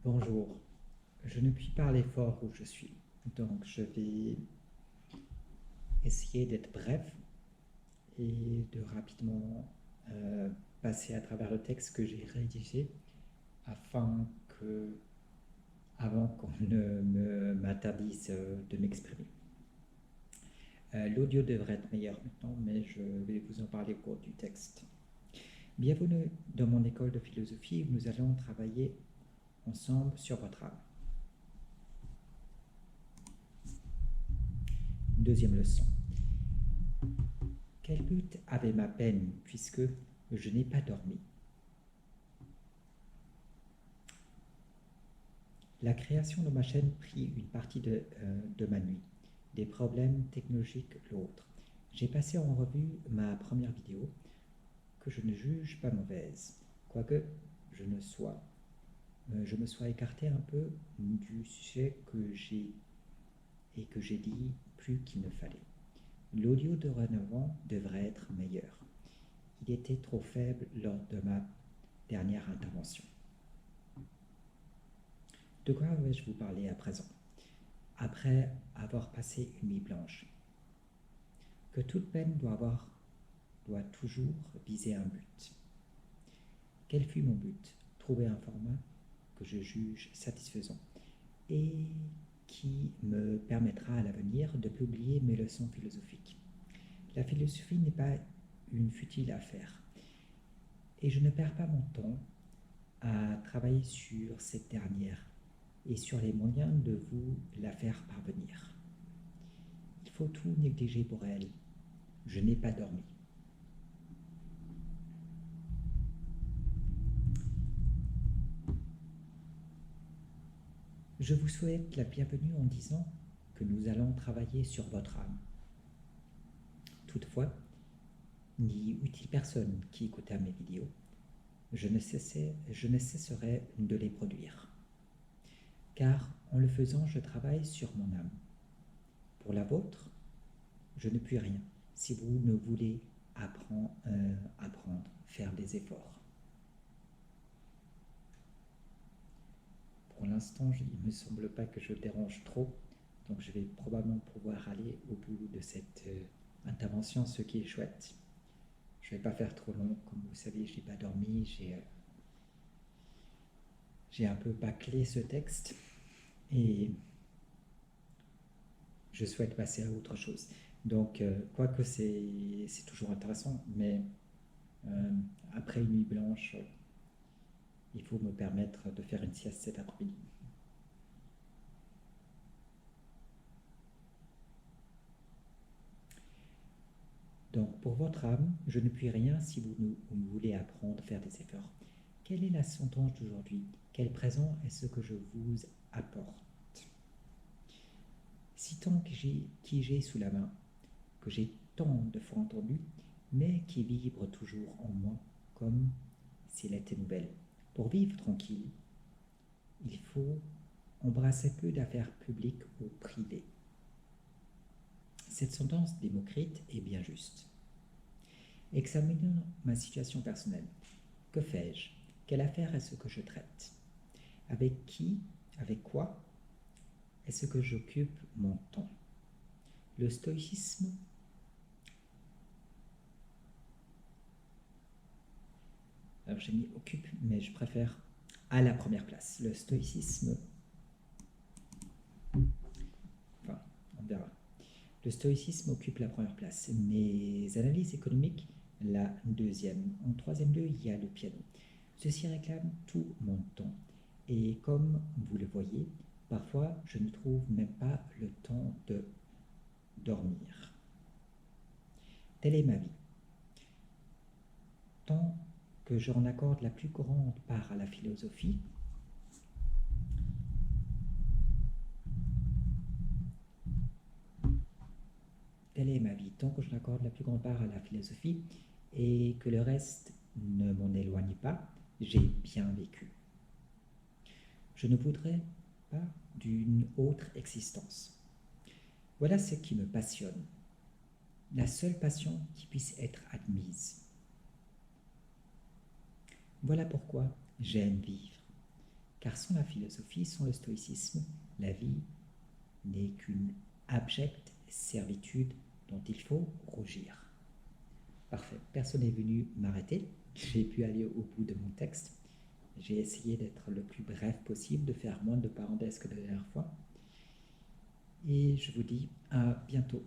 Bonjour, je ne puis parler fort où je suis, donc je vais essayer d'être bref et de rapidement passer à travers le texte que j'ai rédigé afin que, avant qu'on ne m'interdise de m'exprimer. L'audio devrait être meilleur maintenant, mais je vais vous en parler au cours du texte. Bienvenue dans mon école de philosophie où nous allons travailler ensemble sur votre âme. Deuxième leçon. Quel but avait ma peine puisque je n'ai pas dormi? La création de ma chaîne prit une partie de ma nuit, des problèmes technologiques l'autre. J'ai passé en revue ma première vidéo, que je ne juge pas mauvaise, quoique je me sois écarté un peu du sujet que j'ai dit plus qu'il ne fallait. L'audio de dorénavant devrait être meilleur. Il était trop faible lors de ma dernière intervention. De quoi vais-je vous parler à présent, après avoir passé une nuit blanche? Que toute peine doit toujours viser un but. Quel fut mon but? Trouver un format que je juge satisfaisant et qui me permettra à l'avenir de publier mes leçons philosophiques. La philosophie n'est pas une futile affaire et je ne perds pas mon temps à travailler sur cette dernière et sur les moyens de vous la faire parvenir. Il faut tout négliger pour elle. Je n'ai pas dormi. Je vous souhaite la bienvenue en disant que nous allons travailler sur votre âme. Toutefois, n'y eût-il personne qui écoutât mes vidéos, je ne cesserai de les produire. Car en le faisant, je travaille sur mon âme. Pour la vôtre, je ne puis rien si vous ne voulez apprendre, faire des efforts. Pour l'instant, il ne me semble pas que je dérange trop, donc je vais probablement pouvoir aller au bout de cette intervention, ce qui est chouette. Je ne vais pas faire trop long, comme vous savez, je n'ai pas dormi, j'ai un peu bâclé ce texte et je souhaite passer à autre chose. Donc, quoique c'est toujours intéressant, mais après une nuit blanche, il faut me permettre de faire une sieste cet après-midi. Donc, pour votre âme, je ne puis rien si vous voulez apprendre, faire des efforts. Quelle est la sentence d'aujourd'hui? Quel présent est ce que je vous apporte? Si tant qui j'ai sous la main, que j'ai tant de fois entendu, mais qui vibre toujours en moi comme s'il était nouvelle. Pour vivre tranquille, il faut embrasser peu d'affaires publiques ou privées. Cette sentence démocrite est bien juste. Examinons ma situation personnelle. Que fais-je? Quelle affaire est-ce que je traite? Avec qui? Avec quoi est-ce que j'occupe mon temps? Le stoïcisme alors j'ai mis occupe, mais je préfère à la première place. Le stoïcisme, enfin, on verra. Le stoïcisme occupe la première place. Mes analyses économiques, la deuxième. En troisième lieu, il y a le piano. Ceci réclame tout mon temps. Et comme vous le voyez, parfois, je ne trouve même pas le temps de dormir. Telle est ma vie. Tant que j'en accorde la plus grande part à la philosophie, telle est ma vie, tant que j'en accorde la plus grande part à la philosophie et que le reste ne m'en éloigne pas, j'ai bien vécu. Je ne voudrais pas d'une autre existence. Voilà ce qui me passionne, la seule passion qui puisse être admise. Voilà pourquoi j'aime vivre, car sans la philosophie, sans le stoïcisme, la vie n'est qu'une abjecte servitude dont il faut rougir. Parfait, personne n'est venu m'arrêter, j'ai pu aller au bout de mon texte. J'ai essayé d'être le plus bref possible, de faire moins de parenthèses que la dernière fois. Et je vous dis à bientôt.